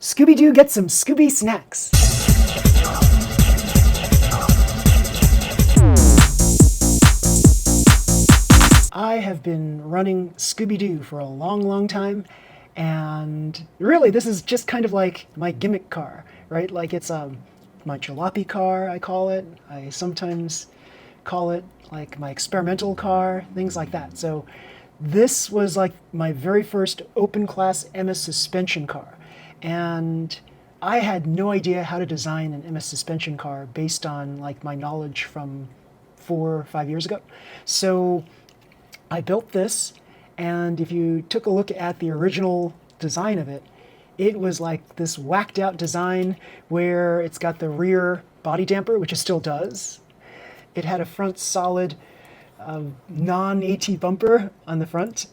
Scooby-Doo gets some Scooby snacks. I have been running Scooby-Doo for a long time, and really this is just kind of like my gimmick car, right? Like it's my jalopy car, I call it. I sometimes call it like my experimental car, things like that. So this was like my very first open class MS suspension car. And I had no idea how to design an MS suspension car based on like my knowledge from 4 or 5 years ago. So I built this, and if you took a look at the original design of it, it was like this whacked out design where it's got the rear body damper, which it still does. It had a front solid non-AT bumper on the front,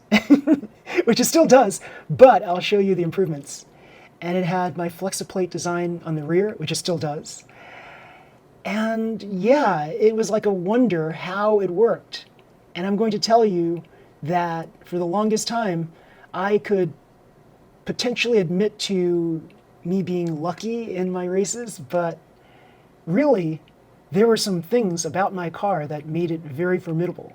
which it still does, but I'll show you the improvements. And it had my Flexiplate design on the rear, which it still does. And yeah, it was like a wonder how it worked. And I'm going to tell you that for the longest time, I could potentially admit to me being lucky in my races, but really, there were some things about my car that made it very formidable.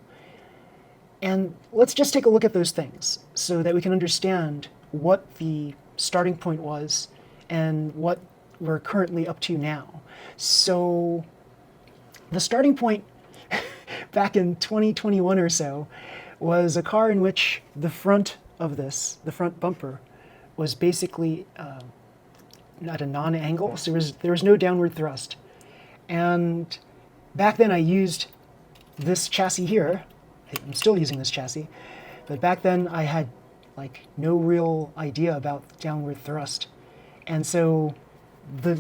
And let's just take a look at those things so that we can understand what the starting point was and what we're currently up to now. So the starting point back in 2021 or so was a car in which the front of this, the front bumper, was basically at a non-angle, so there was no downward thrust. And back then I used this chassis here. I'm still using this chassis, but back then I had like no real idea about downward thrust. And so the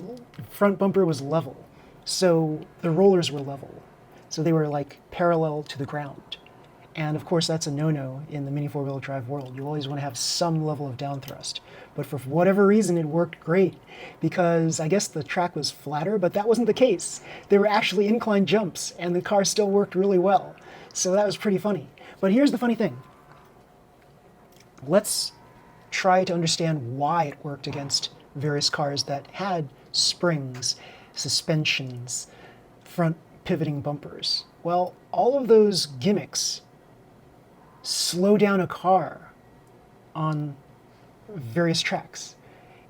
front bumper was level. So the rollers were level. So they were like parallel to the ground. And of course that's a no-no in the Mini 4-wheel drive world. You always want to have some level of down thrust. But for whatever reason it worked great, because I guess the track was flatter, but that wasn't the case. There were actually incline jumps and the car still worked really well. So that was pretty funny. But here's the funny thing. Let's try to understand why it worked against various cars that had springs, suspensions, front pivoting bumpers. Well, all of those gimmicks slow down a car on various tracks.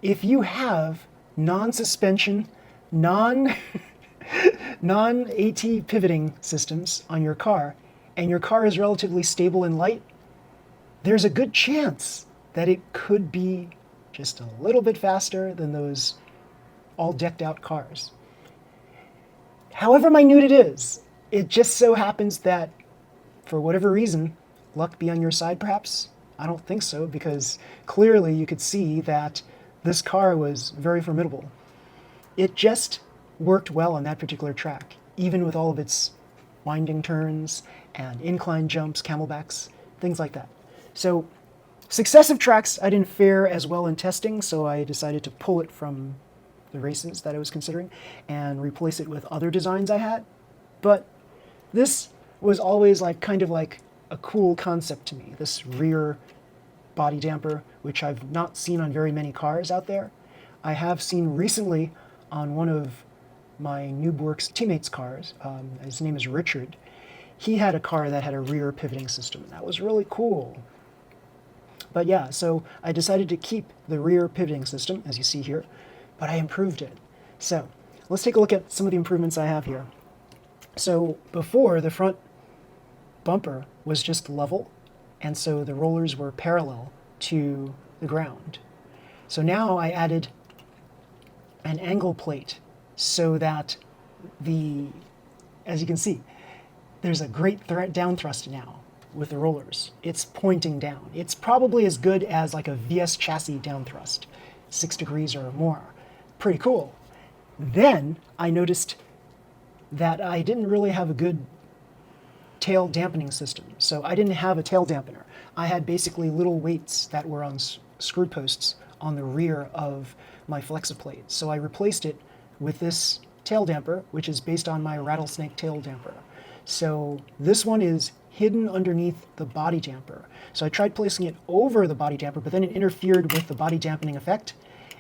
If you have non-suspension, non-AT pivoting systems on your car, and your car is relatively stable and light, there's a good chance that it could be just a little bit faster than those all decked out cars. However minute it is, it just so happens that for whatever reason, luck be on your side perhaps? I don't think so, because clearly you could see that this car was very formidable. It just worked well on that particular track, even with all of its winding turns and incline jumps, camelbacks, things like that. So successive tracks I didn't fare as well in testing, so I decided to pull it from the races that I was considering and replace it with other designs I had. But this was always like kind of like a cool concept to me, this rear body damper, which I've not seen on very many cars out there. I have seen recently on one of my Noobworks teammates' cars. His name is Richard. He had a car that had a rear pivoting system. That was really cool. But yeah, so I decided to keep the rear pivoting system, as you see here, but I improved it. So let's take a look at some of the improvements I have here. So before, the front bumper was just level, and so the rollers were parallel to the ground. So now I added an angle plate so that as you can see, there's a great down thrust now with the rollers. It's pointing down. It's probably as good as like a VS chassis down thrust, 6 degrees or more. Pretty cool. Then I noticed that I didn't really have a good tail dampening system. So I didn't have a tail dampener. I had basically little weights that were on screw posts on the rear of my Flexiplate. So I replaced it with this tail damper, which is based on my rattlesnake tail damper. So this one is hidden underneath the body damper. So I tried placing it over the body damper, but then it interfered with the body dampening effect,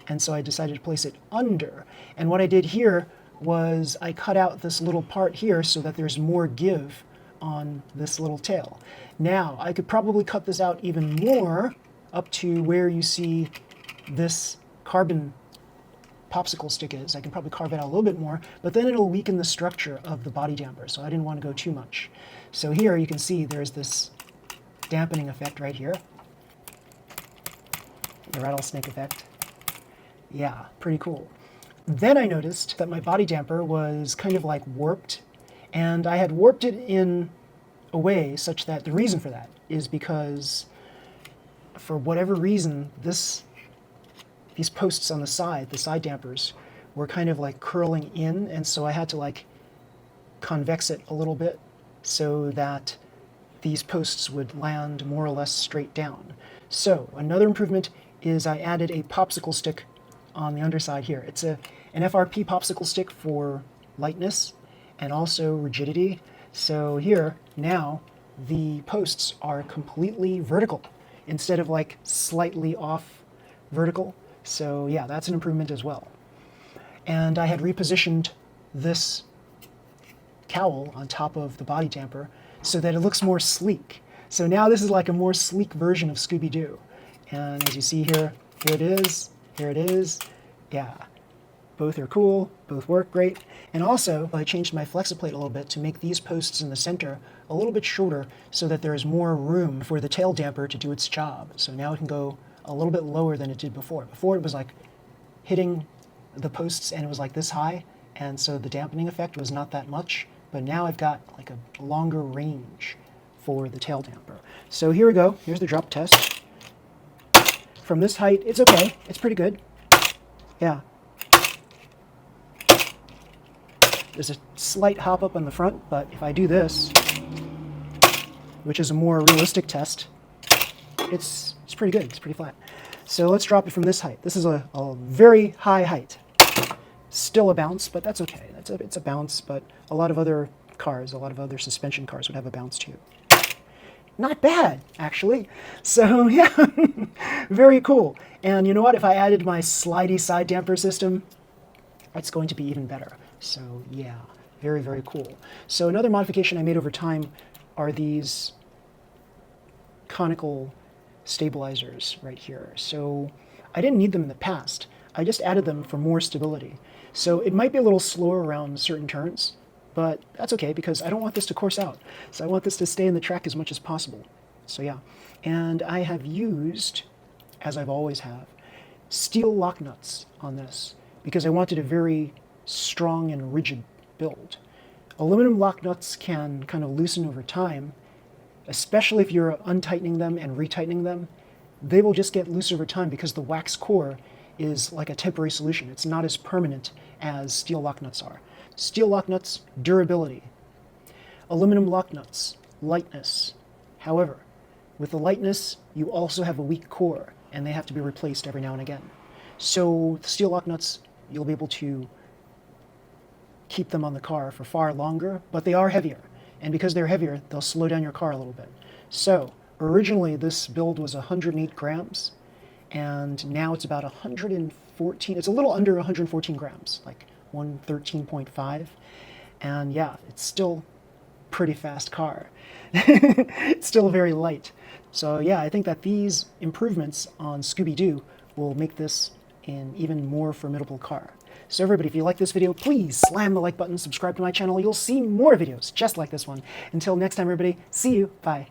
and so I decided to place it under. And what I did here was I cut out this little part here so that there's more give on this little tail. Now, I could probably cut this out even more up to where you see this carbon popsicle stick is. I can probably carve it out a little bit more, but then it'll weaken the structure of the body damper, so I didn't want to go too much. So here you can see there's this dampening effect right here. The rattlesnake effect. Yeah, pretty cool. Then I noticed that my body damper was kind of like warped, and I had warped it in a way such that the reason for that is because for whatever reason, these posts on the side dampers, were kind of like curling in, and so I had to like convex it a little bit so that these posts would land more or less straight down. So another improvement is I added a popsicle stick on the underside here. It's an FRP popsicle stick for lightness and also rigidity. So here, now, the posts are completely vertical instead of like slightly off vertical. So yeah, that's an improvement as well. And I had repositioned this cowl on top of the body damper so that it looks more sleek. So now this is like a more sleek version of Scooby-Doo. And as you see here, here it is. Yeah, both are cool, both work great. And also, I changed my flexiplate a little bit to make these posts in the center a little bit shorter so that there is more room for the tail damper to do its job. So now it can go a little bit lower than it did before. Before it was like hitting the posts and it was like this high, and so the dampening effect was not that much, but now I've got like a longer range for the tail damper. So here we go, here's the drop test. From this height, it's okay, it's pretty good. Yeah. There's a slight hop up on the front, but if I do this, which is a more realistic test, it's pretty good, it's pretty flat. So let's drop it from this height. This is a very high height. Still a bounce, but that's okay. It's a bounce, but a lot of other cars, a lot of other suspension cars would have a bounce too. Not bad, actually. So yeah, very cool. And you know what? If I added my slidey side damper system, it's going to be even better. So yeah, very, very cool. So another modification I made over time are these conical stabilizers right here. So I didn't need them in the past. I just added them for more stability. So it might be a little slower around certain turns, but that's okay because I don't want this to course out. So I want this to stay in the track as much as possible. So yeah, and I have used, as I've always have, steel lock nuts on this because I wanted a very strong and rigid build. Aluminum lock nuts can kind of loosen over time, especially if you're untightening them and retightening them. They will just get loose over time because the wax core is like a temporary solution. It's not as permanent as steel lock nuts are. Steel lock nuts, durability. Aluminum lock nuts, lightness. However, with the lightness, you also have a weak core, and they have to be replaced every now and again. So the steel lock nuts, you'll be able to keep them on the car for far longer, but they are heavier. And because they're heavier, they'll slow down your car a little bit. So originally this build was 108 grams, and now it's about 114, it's a little under 114 grams, like 113.5. And yeah, it's still a pretty fast car. It's still very light. So yeah, I think that these improvements on Scooby-Doo will make this an even more formidable car. So everybody, if you like this video, please slam the like button, subscribe to my channel. You'll see more videos just like this one. Until next time, everybody, see you. Bye.